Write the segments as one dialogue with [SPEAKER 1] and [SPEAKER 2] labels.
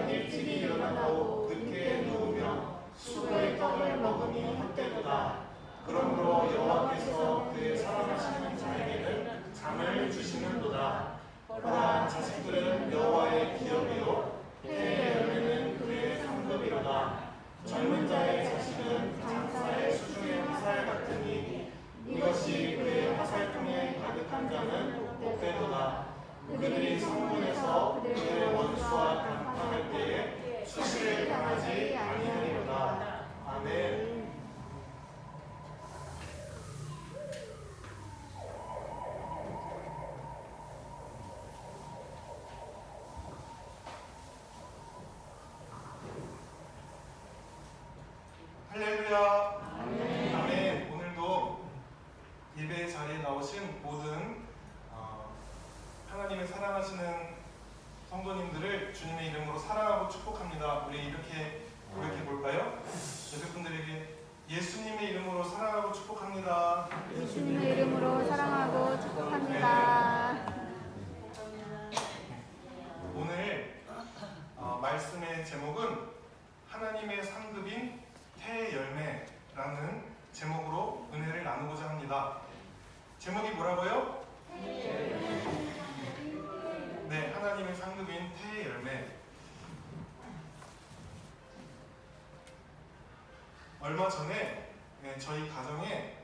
[SPEAKER 1] 너희는 일찍이 일어나고 늦게 누우며 수고의 떡을 먹으니 헛되도다. 그러므로 여호와께서 그의 사랑하시는 자에게는 잠을 주시는도다. 보라, 자식들은 여호와의 기업이요 해의 열매는 그의 상급이로다. 젊은 자의 자식은 장사의 수중의 화살 같으니 이것이 그의 화살통에 가득한 자는 복되도다. 그들이 성문에서 그들의 원수와 담판할 때에 수시를 당하지 아니하리로다. 아멘. 할렐루야. 아멘. 아멘. 오늘도 예배 자리에 나오신 모든 하나님의 사랑하시는 성도님들을 주님의 이름으로 사랑하고 축복합니다. 우리 이렇게 고백해 볼까요? 여러분들에게 예수님의 이름으로 사랑하고 축복합니다.
[SPEAKER 2] 예수님의 이름으로 사랑하고 축복합니다.
[SPEAKER 1] 오늘 말씀의 제목은 하나님의 상급인 태의 열매라는 제목으로 은혜를 나누고자 합니다. 제목이 뭐라고요? 네, 하나님의 상급인 태의 열매. 얼마 전에 저희 가정에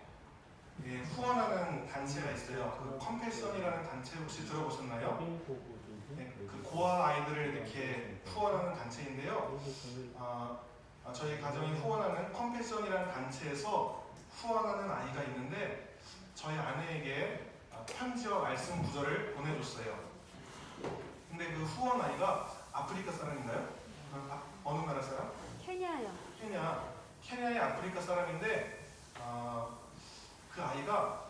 [SPEAKER 1] 후원하는 단체가 있어요. 그 컴패션이라는 단체 혹시 들어보셨나요? 네, 그 고아 아이들을 이렇게 후원하는 단체인데요. 저희 가정이 후원하는 컴패션이라는 단체에서 후원하는 아이가 있는데 저희 아내에게 편지와 말씀 구절을 보내줬어요. 근데 그 후원 아이가 아프리카 사람인가요? 어느 나라 사람?
[SPEAKER 2] 케냐요.
[SPEAKER 1] 케냐의 아프리카 사람인데 그 아이가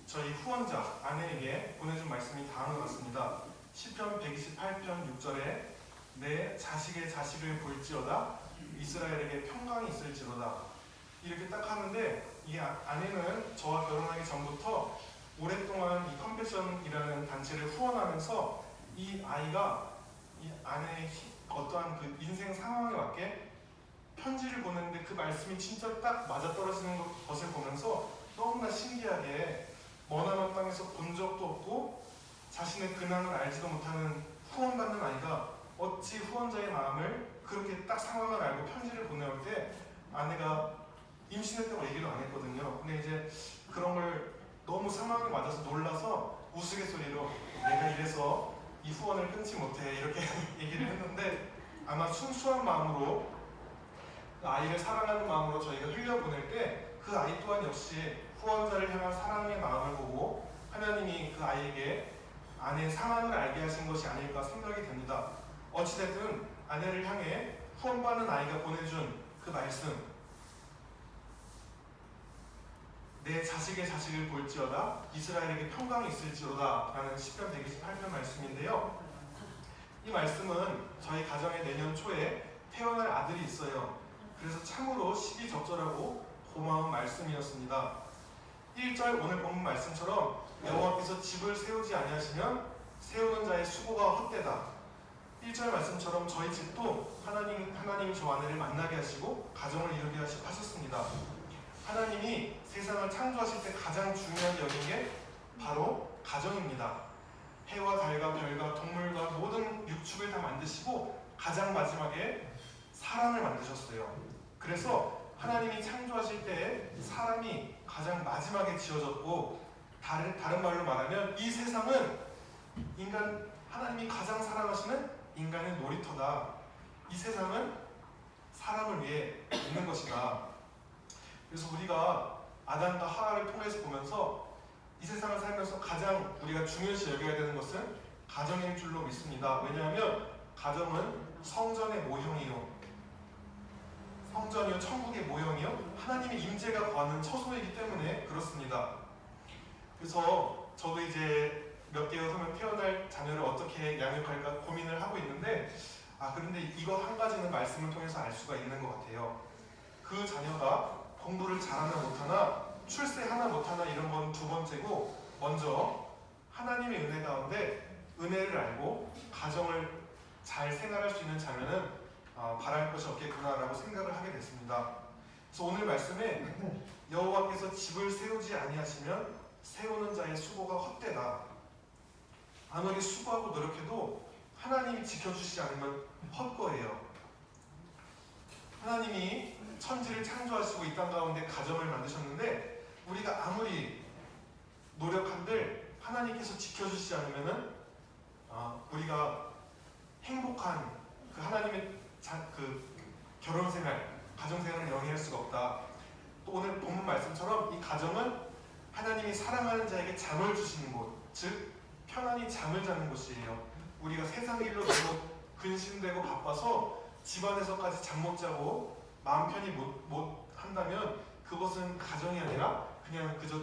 [SPEAKER 1] 저희 후원자 아내에게 보내준 말씀이 다음과 같습니다. 시편 128편 6절에 내 자식의 자식을 볼지어다 이스라엘에게 평강이 있을지로다. 이렇게 딱 하는데 이 아내는 저와 결혼하기 전부터 오랫동안 이 컴패션이라는 단체를 후원하면서 이 아이가 이 아내의 어떠한 그 인생 상황에 맞게 편지를 보냈는데 그 말씀이 진짜 딱 맞아떨어지는 것을 보면서 너무나 신기하게 머나먼 땅에서 본 적도 없고 자신의 근황을 알지도 못하는 후원받는 아이가 어찌 후원자의 마음을 그렇게 딱 상황을 알고 편지를 보내올 때 아내가 임신했다고 얘기를 안 했거든요. 근데 이제 그런 걸 너무 상황에 맞아서 놀라서 우스갯소리로 내가 이래서 이 후원을 끊지 못해 이렇게 얘기를 했는데 아마 순수한 마음으로 아이를 사랑하는 마음으로 저희가 흘려보낼 때 그 아이 또한 역시 후원자를 향한 사랑의 마음을 보고 하나님이 그 아이에게 아내의 상황을 알게 하신 것이 아닐까 생각이 됩니다. 어찌됐든 아내를 향해 후원받는 아이가 보내준 그 말씀, 내 자식의 자식을 볼지어다 이스라엘에게 평강이 있을지로다 라는 시편 128편 말씀인데요. 이 말씀은 저희 가정에 내년 초에 태어날 아들이 있어요. 그래서 참으로 시기적절하고 고마운 말씀이었습니다. 1절 오늘 본문 말씀처럼 여호와께서 집을 세우지 아니하시면 세우는 자의 수고가 헛되다. 1절 말씀처럼 저희 집도 하나님이 저 아내를 만나게 하시고 가정을 이루게 하셨습니다. 하나님이 세상을 창조하실 때 가장 중요하게 여긴 게 바로 가정입니다. 해와 달과 별과 동물과 모든 육축을 다 만드시고 가장 마지막에 사람을 만드셨어요. 그래서 하나님이 창조하실 때 사람이 가장 마지막에 지어졌고 다른 말로 말하면 이 세상은 하나님이 가장 사랑하시는 인간의 놀이터다. 이 세상은 사람을 위해 있는 것이다. 그래서 우리가 아담과 하와를 통해서 보면서 이 세상을 살면서 가장 우리가 중요시 여겨야 되는 것은 가정인 줄로 믿습니다. 왜냐하면 가정은 성전의 모형이요, 성전이요 천국의 모형이요 하나님의 임재가 거하는 처소이기 때문에 그렇습니다. 그래서 저도 이제 몇 개월 후면 태어날 자녀를 어떻게 양육할까 고민을 하고 있는데 그런데 이거 한 가지는 말씀을 통해서 알 수가 있는 것 같아요. 그 자녀가 공부를 잘하나 못하나 출세하나 못하나 이런 건 두 번째고 먼저 하나님의 은혜 가운데 은혜를 알고 가정을 잘 생활할 수 있는 자녀는 바랄 것이 없겠구나라고 생각을 하게 됐습니다. 그래서 오늘 말씀에 여호와께서 집을 세우지 아니하시면 세우는 자의 수고가 헛되다. 아무리 수고하고 노력해도 하나님이 지켜주시지 않으면 헛거예요. 하나님이 천지를 창조하시고 이 땅 가운데 가정을 만드셨는데 우리가 아무리 노력한들 하나님께서 지켜주시지 않으면은 우리가 행복한 그 하나님의 그 결혼생활, 가정생활을 영위할 수가 없다. 또 오늘 본문 말씀처럼 이 가정은 하나님이 사랑하는 자에게 잠을 주시는 곳, 즉 편안히 잠을 자는 곳이에요. 우리가 세상 일로 너무 근심되고 바빠서 집안에서까지 잠 못 자고 마음 편히 못 한다면 그것은 가정이 아니라 그냥 그저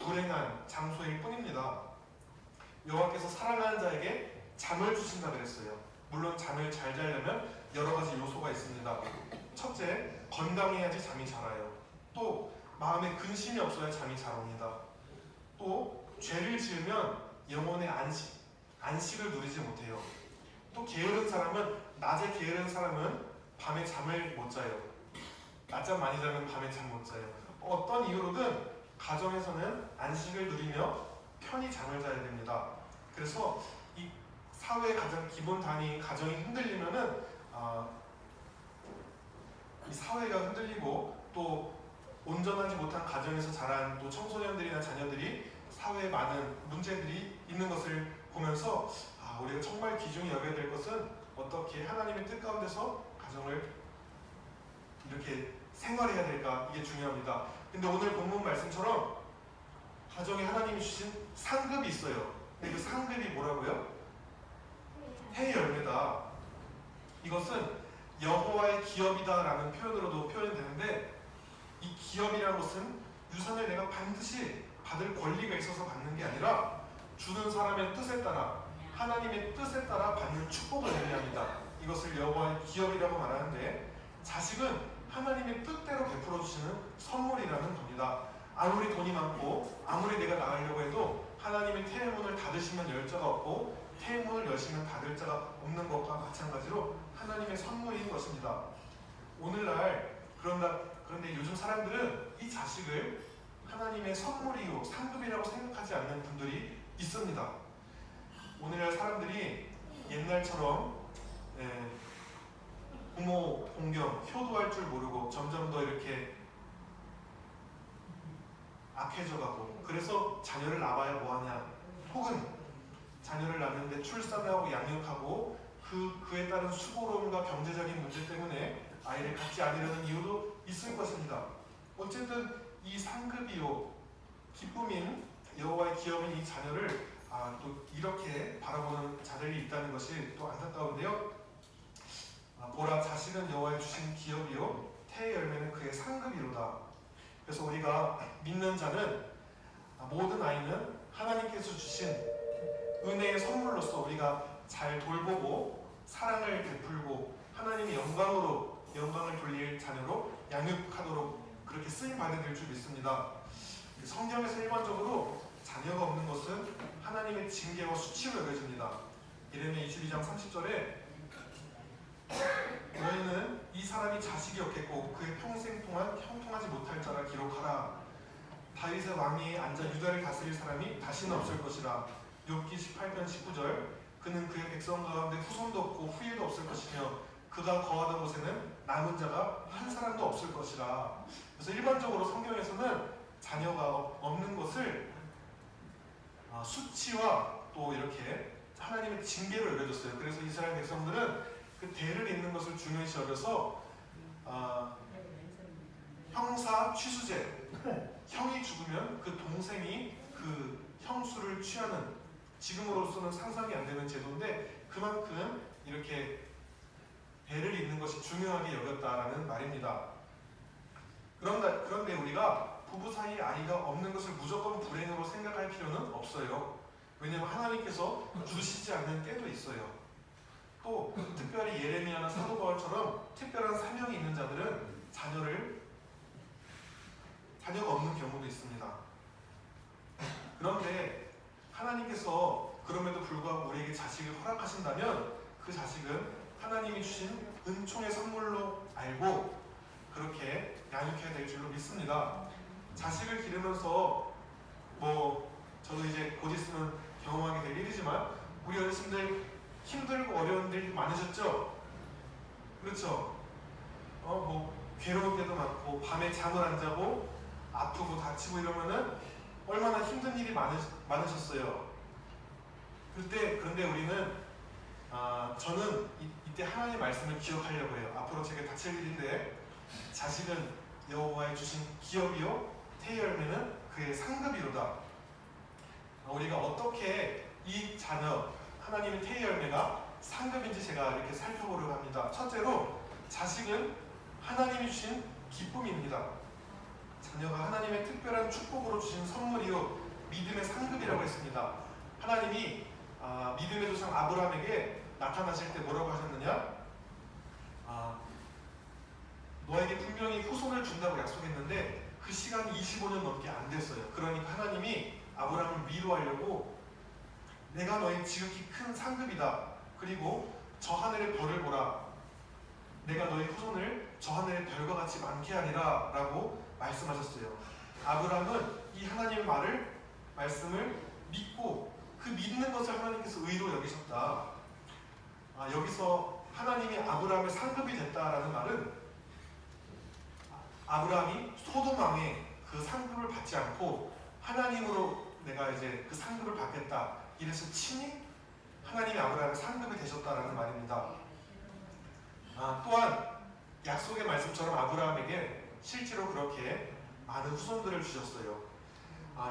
[SPEAKER 1] 불행한 장소일 뿐입니다. 여호와께서 사랑하는 자에게 잠을 주신다 그랬어요. 물론 잠을 잘 자려면 여러 가지 요소가 있습니다. 첫째, 건강해야지 잠이 잘 와요. 또 마음에 근심이 없어야 잠이 잘 옵니다. 또 죄를 지으면 영혼의 안식을 누리지 못해요. 또 낮에 게으른 사람은 밤에 잠을 못 자요. 낮잠 많이 자면 밤에 잠 못 자요. 어떤 이유로든 가정에서는 안식을 누리며 편히 잠을 자야 됩니다. 그래서 이 사회의 가장 기본 단위인 가정이 흔들리면은 이 사회가 흔들리고 또 온전하지 못한 가정에서 자란 또 청소년들이나 자녀들이 사회에 많은 문제들이 있는 것을 보면서 우리가 정말 귀중히 여겨야 될 것은 어떻게 하나님의 뜻 가운데서 가정을 이렇게 생활해야 될까, 이게 중요합니다. 근데 오늘 본문 말씀처럼 가정에 하나님이 주신 상급이 있어요. 근데 그 상급이 뭐라고요? 해 열매다. 이것은 여호와의 기업이다라는 표현으로도 표현되는데, 이 기업이라는 것은 유산을 내가 반드시 받을 권리가 있어서 받는 게 아니라 주는 사람의 뜻에 따라, 하나님의 뜻에 따라 받는 축복을 의미합니다. 이것을 여호와의 기업이라고 말하는데, 자식은 하나님의 뜻대로 베풀어 주시는 선물이라는 겁니다. 아무리 돈이 많고 아무리 내가 나으려고 해도 하나님의 태의 문을 닫으시면 열 자가 없고 태의 문을 여시면 닫을 자가 없는 것과 마찬가지로 하나님의 선물인 것입니다. 오늘날 그런데 요즘 사람들은 이 자식을 하나님의 선물이요 상급이라고 생각하지 않는 분들이 있습니다. 오늘날 사람들이 옛날처럼 부모 공경, 효도할 줄 모르고 점점 더 이렇게 악해져가고, 그래서 자녀를 낳아야 뭐하냐, 혹은 자녀를 낳는데 출산하고 양육하고 그에 따른 수고로움과 경제적인 문제 때문에 아이를 갖지 않으려는 이유도 있을 것입니다. 어쨌든 이 상급이요 기쁨인 여호와의 기업인 이 자녀를 또 이렇게 바라보는 자들이 있다는 것이 또 안타까운데요. 보라, 자식은 여호와의 주신 기업이요 태의 열매는 그의 상급이로다. 그래서 우리가 믿는 자는 모든 아이는 하나님께서 주신 은혜의 선물로서 우리가 잘 돌보고 사랑을 베풀고 하나님의 영광을 돌릴 자녀로 양육하도록 그렇게 쓰임 받게 될 줄 믿습니다. 성경에서 일반적으로 자녀가 없는 것은 하나님의 징계와 수치로 여겨집니다. 예레미야 22장 30절에 너희는 이 사람이 자식이 없겠고 그의 평생 동안 형통하지 못할 자라 기록하라. 다윗의 왕위에 앉아 유다를 다스릴 사람이 다시는 없을 것이라. 욥기 18편 19절 그는 그의 백성 가운데 후손도 없고 후예도 없을 것이며 그가 거하던 곳에는 남은 자가 한 사람도 없을 것이라. 그래서 일반적으로 성경에서는 자녀가 없는 것을 수치와 또 이렇게 하나님의 징계로 여겨졌어요. 그래서 이스라엘 백성들은 그 대를 잇는 것을 중요시 여겨서 형사 취수제, 형이 죽으면 그 동생이 그 형수를 취하는, 지금으로서는 상상이 안 되는 제도인데 그만큼 이렇게 대를 잇는 것이 중요하게 여겼다라는 말입니다. 그런데 우리가 부부 사이에 아이가 없는 것을 무조건 불행으로 생각할 필요는 없어요. 왜냐하면 하나님께서 주시지 않는 때도 있어요. 또 특별히 예레미야나 사도 바울처럼 특별한 사명이 있는 자들은 자녀가 없는 경우도 있습니다. 그런데 하나님께서 그럼에도 불구하고 우리에게 자식을 허락하신다면 그 그 자식은 하나님이 주신 은총의 선물로 알고 그렇게 양육해야 될 줄로 믿습니다. 자식을 기르면서 저도 이제 곧 있으면 경험하게 될 일이지만 우리 어르신들 힘들고 어려운 일 많으셨죠? 그렇죠? 괴로울 때도 많고 밤에 잠을 안 자고 아프고 다치고 이러면은 얼마나 힘든 일이 많으셨어요. 그런데 우리는 저는 이때 하나님의 말씀을 기억하려고 해요. 앞으로 제가 다칠 일인데 자식은 여호와의 주신 기업이요 태의 열매는 그의 상급이로다. 우리가 어떻게 이 자녀 하나님의 태의 열매가 상급인지 제가 이렇게 살펴보려고 합니다. 첫째로 자식은 하나님이 주신 기쁨입니다. 자녀가 하나님의 특별한 축복으로 주신 선물이요 믿음의 상급이라고 했습니다. 하나님이 믿음의 조상 아브라함에게 나타나실 때 뭐라고 하셨느냐? 너에게 분명히 후손을 준다고 약속했는데 그 시간이 25년 넘게 안 됐어요. 그러니까 하나님이 아브라함을 위로하려고 내가 너의 지극히 큰 상급이다. 그리고 저 하늘의 별을 보라. 내가 너의 후손을 저 하늘의 별과 같이 많게 하리라 라고 말씀하셨어요. 아브라함은 이 하나님의 말씀을 믿고 그 믿는 것을 하나님께서 의로 여기셨다. 여기서 하나님이 아브라함의 상급이 됐다라는 말은 아브라함이 소돔 왕의 그 상급을 받지 않고 하나님으로 내가 이제 그 상급을 받겠다. 이래서 친히 하나님이 아브라함의 상급이 되셨다라는 말입니다. 또한 약속의 말씀처럼 아브라함에게 실제로 그렇게 많은 후손들을 주셨어요.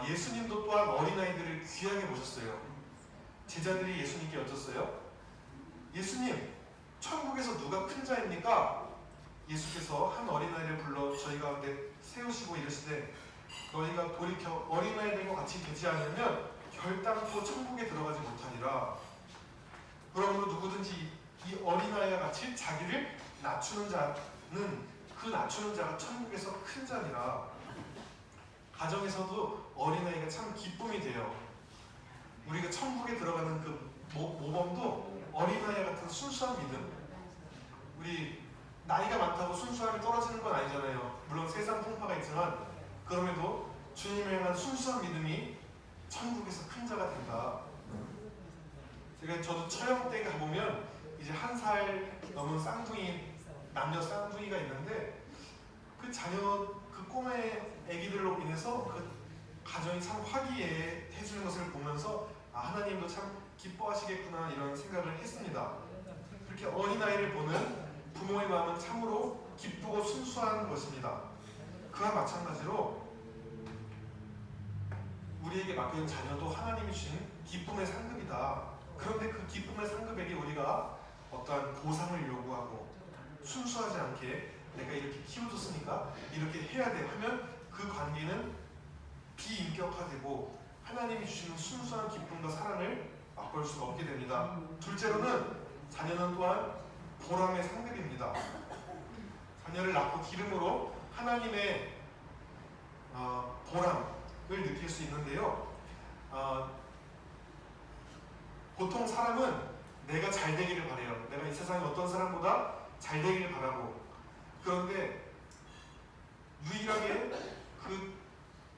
[SPEAKER 1] 예수님도 또한 어린아이들을 귀하게 모셨어요. 제자들이 예수님께 여쭸어요. 예수님, 천국에서 누가 큰 자입니까? 예수께서 한 어린아이를 불러 저희 가운데 세우시고 이르시되 너희가 돌이켜 어린아이들과 같이 되지 않으면 결단코 천국에 들어가지 못하니라. 그러므로 누구든지 이 어린아이와 같이 자기를 낮추는 자는 그 낮추는 자가 천국에서 큰 자니라. 가정에서도 어린아이가 참 기쁨이 돼요. 우리가 천국에 들어가는 그 모범도 어린아이 같은 순수한 믿음. 우리 나이가 많다고 순수함이 떨어지는 건 아니잖아요. 물론 세상 풍파가 있지만 그럼에도 주님을 향한 순수한 믿음이 천국에서 큰 자가 된다. 저도 처형 때 가보면 이제 1살 넘은 쌍둥이 남녀 쌍둥이가 있는데 그 자녀 그 꼬마의 아기들로 인해서 그 가정이 참 화기애애해지는 것을 보면서 하나님도 참 기뻐하시겠구나 이런 생각을 했습니다. 그렇게 어린아이를 보는 부모의 마음은 참으로 기쁘고 순수한 것입니다. 그와 마찬가지로 우리에게 맡겨진 자녀도 하나님이 주신 기쁨의 상급이다. 그런데 그 기쁨의 상급에게 우리가 어떠한 보상을 요구하고 순수하지 않게 내가 이렇게 키워줬으니까 이렇게 해야 돼 하면 그 관계는 비인격화되고 하나님이 주시는 순수한 기쁨과 사랑을 맛볼 수가 없게 됩니다. 둘째로는 자녀는 또한 보람의 상급입니다. 자녀를 낳고 기름으로 하나님의 보람을 느낄 수 있는데요. 보통 사람은 내가 잘 되기를 바라요. 내가 이 세상에 어떤 사람보다 잘 되기를 바라고. 그런데 유일하게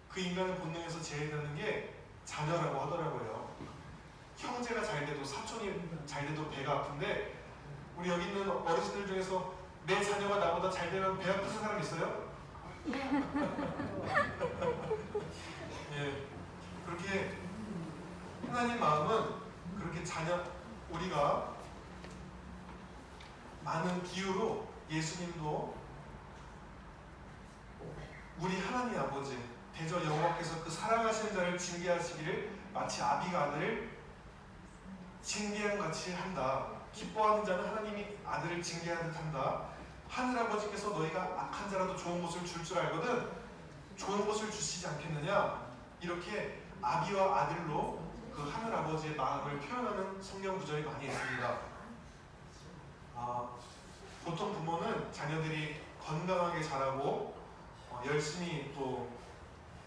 [SPEAKER 1] 그 인간의 본능에서 제외되는 게 자녀라고 하더라고요. 형제가 잘 돼도 사촌이 잘 돼도 배가 아픈데 우리 여기 있는 어르신들 중에서 내 자녀가 나보다 잘 되면 배 아픈 사람 있어요? 예, 그렇게 하나님 마음은 그렇게 우리가 많은 비유로 예수님도 우리 하나님 아버지 대저 여호와께서 그 사랑하시는 자를 징계하시기를 마치 아비가 아들을 징계한 같이 한다. 기뻐하는 자는 하나님이 아들을 징계하는 듯 한다. 하늘아버지께서 너희가 악한 자라도 좋은 것을 줄 줄 알거든 좋은 것을 주시지 않겠느냐. 이렇게 아비와 아들로 그 하늘아버지의 마음을 표현하는 성경 구절이 많이 있습니다. 보통 부모는 자녀들이 건강하게 자라고 열심히 또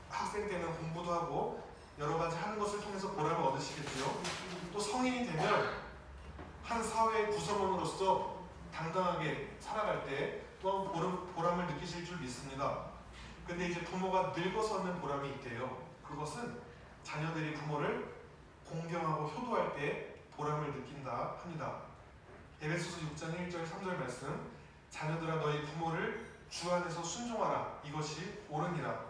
[SPEAKER 1] 학생 때는 공부도 하고 여러 가지 하는 것을 통해서 보람을 얻으시겠죠. 또 성인이 되면 한 사회의 구성원으로서 당당하게 살아갈 때 또한 보람을 느끼실 줄 믿습니다. 근데 이제 부모가 늙어서는 보람이 있대요. 그것은 자녀들이 부모를 공경하고 효도할 때 보람을 느낀다 합니다. 에베소서 6장 1절 3절 말씀, 자녀들아 너희 부모를 주 안에서 순종하라. 이것이 옳으니라.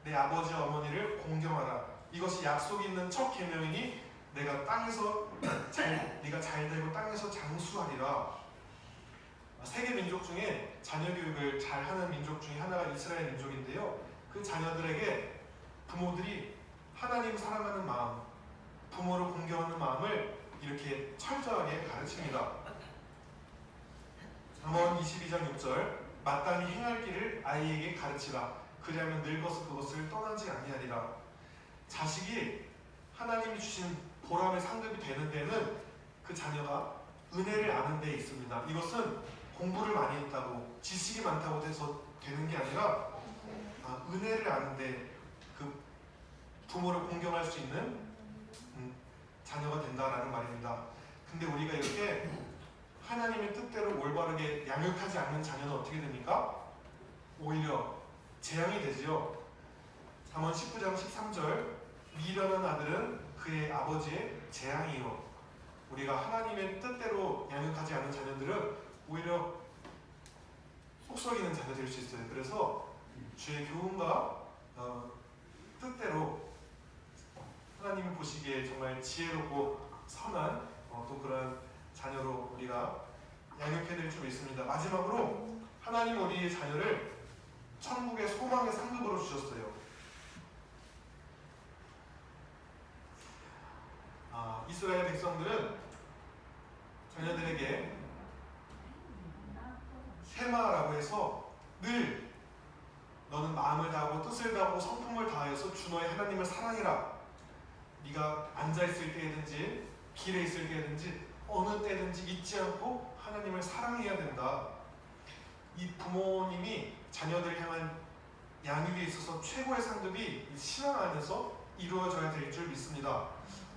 [SPEAKER 1] 내 아버지와 어머니를 공경하라. 이것이 약속이 있는 첫 계명이니 네가 잘 되고 땅에서 장수하리라. 세계 민족 중에 자녀 교육을 잘하는 민족 중에 하나가 이스라엘 민족인데요. 그 자녀들에게 부모들이 하나님 사랑하는 마음, 부모를 공경하는 마음을 이렇게 철저하게 가르칩니다. 잠언 22장 6절, 마땅히 행할 길을 아이에게 가르치라. 그리하면 늙어서 그것을 떠나지 아니하리라. 자식이 하나님이 주신 보람의 상급이 되는 데는 그 자녀가 은혜를 아는 데 있습니다. 이것은 공부를 많이 했다고, 지식이 많다고 해서 되는 게 아니라 은혜를 아는 데 그 부모를 공경할 수 있는 자녀가 된다라는 말입니다. 근데 우리가 이렇게 하나님의 뜻대로 올바르게 양육하지 않는 자녀는 어떻게 됩니까? 오히려 재앙이 되지요. 잠언 19장 13절, 미련한 아들은 그의 아버지의 재앙이요. 우리가 하나님의 뜻대로 양육하지 않은 자녀들은 오히려 속썩이는 자녀 될 수 있어요. 그래서 주의 교훈과 뜻대로 하나님이 보시기에 정말 지혜롭고 선한 또 그런 자녀로 우리가 양육해야 될 줄 믿습니다. 마지막으로 하나님 우리의 자녀를 천국의 소망의 상급으로 주셨어요. 이스라엘 백성들은 자녀들에게 세마라고 해서 늘 너는 마음을 다하고 뜻을 다하고 성품을 다하여서 주 너의 하나님을 사랑해라. 네가 앉아있을 때든지 길에 있을 때든지 어느 때든지 잊지 않고 하나님을 사랑해야 된다. 이 부모님이 자녀들을 향한 양육에 있어서 최고의 상급이 신앙 안에서 이루어져야 될 줄 믿습니다.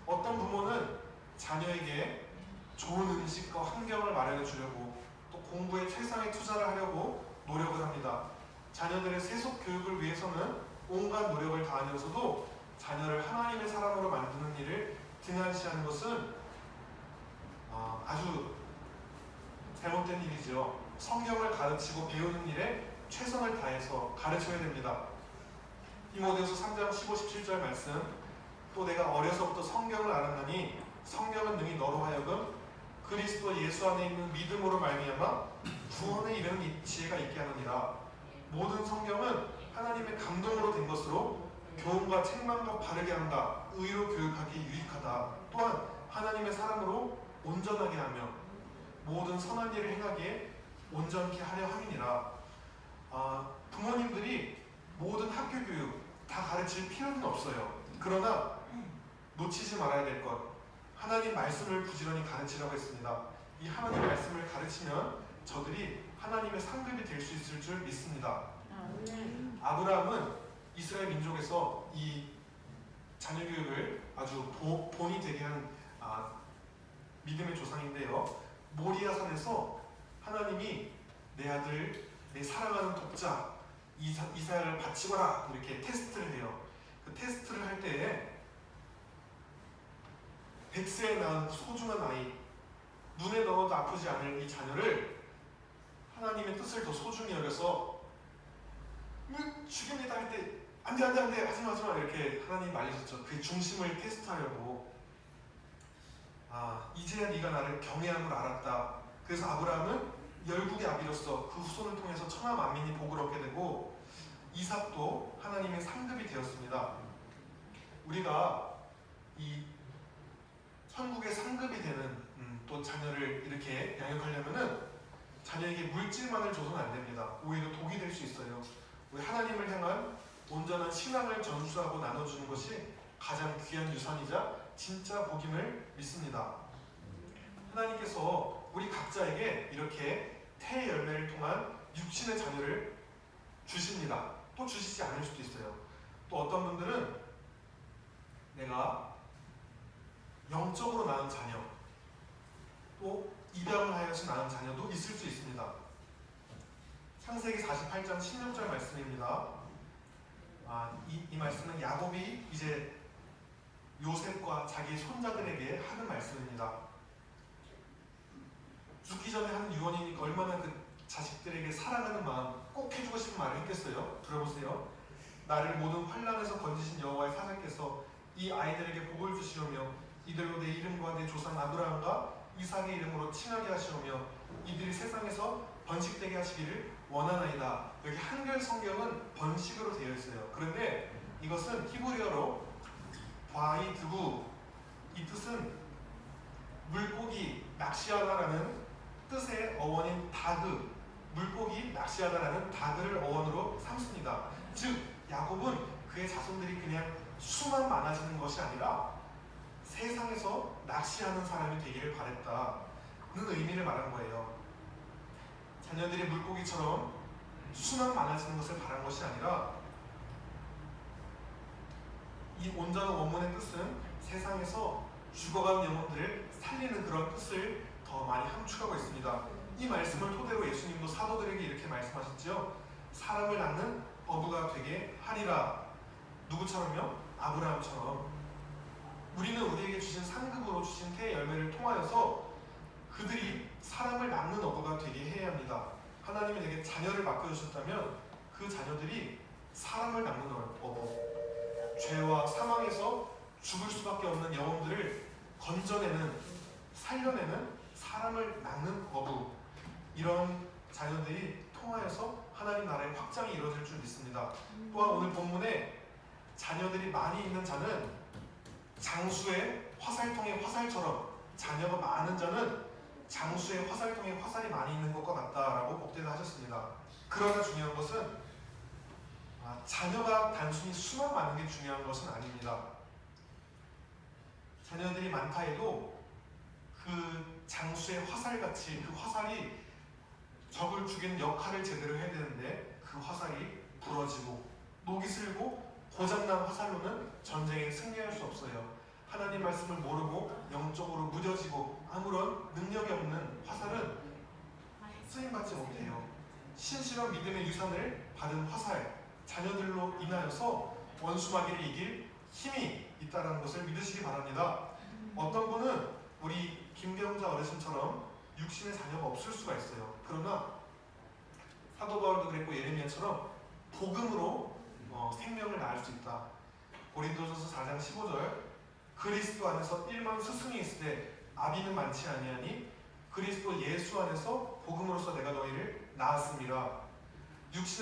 [SPEAKER 1] 어떤 부모는 자녀에게 좋은 음식과 환경을 마련해 주려고 또 공부에 최상의 투자를 하려고 노력을 합니다. 자녀들의 세속 교육을 위해서는 온갖 노력을 다하면서도 자녀를 하나님의 사람으로 만드는 일을 등한시하는 것은 아주 잘못된 일이죠. 성경을 가르치고 배우는 일에 최선을 다해서 가르쳐야 됩니다. 디모데후서 3장 15, 17절 말씀, 또 내가 어려서부터 성경을 알았나니 성경은 능히 너로 하여금 그리스도 예수 안에 있는 믿음으로 말미암아 구원에 이르는 지혜가 있게 하느니라. 모든 성경은 하나님의 감동으로 된 것으로 교훈과 책망과 바르게 한다. 의로 교육하기 유익하다. 또한 하나님의 사람으로 온전하게 하며 모든 선한 일을 행하기에 온전케 하려 함이니라. 부모님들이 모든 학교 교육 다 가르칠 필요는 없어요. 그러나 놓치지 말아야 될 것, 하나님 말씀을 부지런히 가르치라고 했습니다. 이 하나님 말씀을 가르치면 저들이 하나님의 상급이 될 수 있을 줄 믿습니다. 아브라함은 이스라엘 민족에서 이 자녀 교육을 아주 본이 되게 한 믿음의 조상인데요. 모리아산에서 하나님이 내 아들, 내 사랑하는 독자 이사야를 바치거라 이렇게 테스트를 해요. 그 테스트를 할 때에 100세에 낳은 소중한 아이, 눈에 넣어도 아프지 않을 이 자녀를 하나님의 뜻을 더 소중히 여겨서 죽입니다 할 때 안돼 하지마 이렇게 하나님 말리셨죠. 그 중심을 테스트하려고. 이제야 네가 나를 경외함을 알았다. 그래서 아브라함은 열국의 아비로서 그 후손을 통해서 천하 만민이 복을 얻게 되고 이삭도 하나님의 상급이 되었습니다. 우리가 이 천국의 상급이 되는 또 자녀를 이렇게 양육하려면은 자녀에게 물질만을 줘서는 안 됩니다. 오히려 독이 될 수 있어요. 우리 하나님을 향한 온전한 신앙을 전수하고 나눠주는 것이 가장 귀한 유산이자 진짜 복임을 믿습니다. 하나님께서 우리 각자에게 이렇게 태의 열매를 통한 육신의 자녀를 주십니다. 또 주시지 않을 수도 있어요. 또 어떤 분들은 내가 영적으로 낳은 자녀, 또 입양을 하여서 낳은 자녀도 있을 수 있습니다. 창세기 48장 16절 말씀입니다. 이 말씀은 야곱이 이제 요셉과 자기 손자들에게 하는 말씀입니다. 죽기 전에 하는 유언이니까 얼마나 그 자식들에게 사랑하는 마음, 꼭 해주고 싶은 말을 했겠어요? 들어보세요. 나를 모든 환난에서 건지신 여호와의 사자께서 이 아이들에게 복을 주시오며 이들로 내 이름과 내 조상 아브라함과 이삭의 이름으로 칭하게 하시오며 이들이 세상에서 번식되게 하시기를 원하나이다. 여기 한글 성경은 번식으로 되어 있어요. 그런데 이것은 히브리어로 바이드구, 이 뜻은 물고기 낚시하다라는 뜻의 어원인 다그, 물고기 낚시하다라는 다그를 어원으로 삼습니다. 즉 야곱은 그의 자손들이 그냥 수만 많아지는 것이 아니라 세상에서 낚시하는 사람이 되기를 바랬다는 의미를 말한 거예요. 자녀들이 물고기처럼 수만 많아지는 것을 바란 것이 아니라 이 온전한 원문의 뜻은 세상에서 죽어가는 영혼들을 살리는 그런 뜻을 더 많이 함축하고 있습니다. 이 말씀을 토대로 예수님도 사도들에게 이렇게 말씀하셨지요. 사람을 낳는 어부가 되게 하리라. 누구처럼요? 아브라함처럼. 우리는 우리에게 주신 상급으로 주신 태의 열매를 통하여서 그들이 사람을 낳는 어부가 되게 해야 합니다. 하나님이 내게 자녀를 맡겨주셨다면 그 자녀들이 사람을 낳는 어부, 죄와 사망에서 죽을 수밖에 없는 영혼들을 건져내는, 살려내는 사람을 낳는 어부, 이런 자녀들이 통하여서 하나님 나라의 확장이 이루어질 줄 믿습니다. 또한 오늘 본문에 자녀들이 많이 있는 자는 장수의 화살통의 화살처럼, 자녀가 많은 자는 장수의 화살통에 화살이 많이 있는 것과 같다라고 복되다 하셨습니다. 그러나 중요한 것은 자녀가 단순히 수만 많은 게 중요한 것은 아닙니다. 자녀들이 많다 해도 그 장수의 화살같이 그 화살이 적을 죽이는 역할을 제대로 해야 되는데 그 화살이 부러지고 녹이 슬고 고장난 화살로는 전쟁에 승리할 수 없어요. 하나님 말씀을 모르고 영적으로 무뎌지고 아무런 능력이 없는 화살은 쓰임받지 못해요. 신실한 믿음의 유산을 받은 화살, 자녀들로 인하여서 원수마귀를 이길 힘이 있다는 것을 믿으시기 바랍니다. 어떤 분은 우리 김경자 어르신처럼 육신의 자녀가 없을 수가 있어요. 그러나 사도 바울도 그랬고 예레미야처럼 복음으로 생명을 낳을 수 있다. 고린도전서 4장 15절, 그리스도 안에서 1만 스승이 있으되 아비는 많지 아니하니 그리스도 예수 안에서 복음으로써 내가 너희를 낳았습니다. 육신의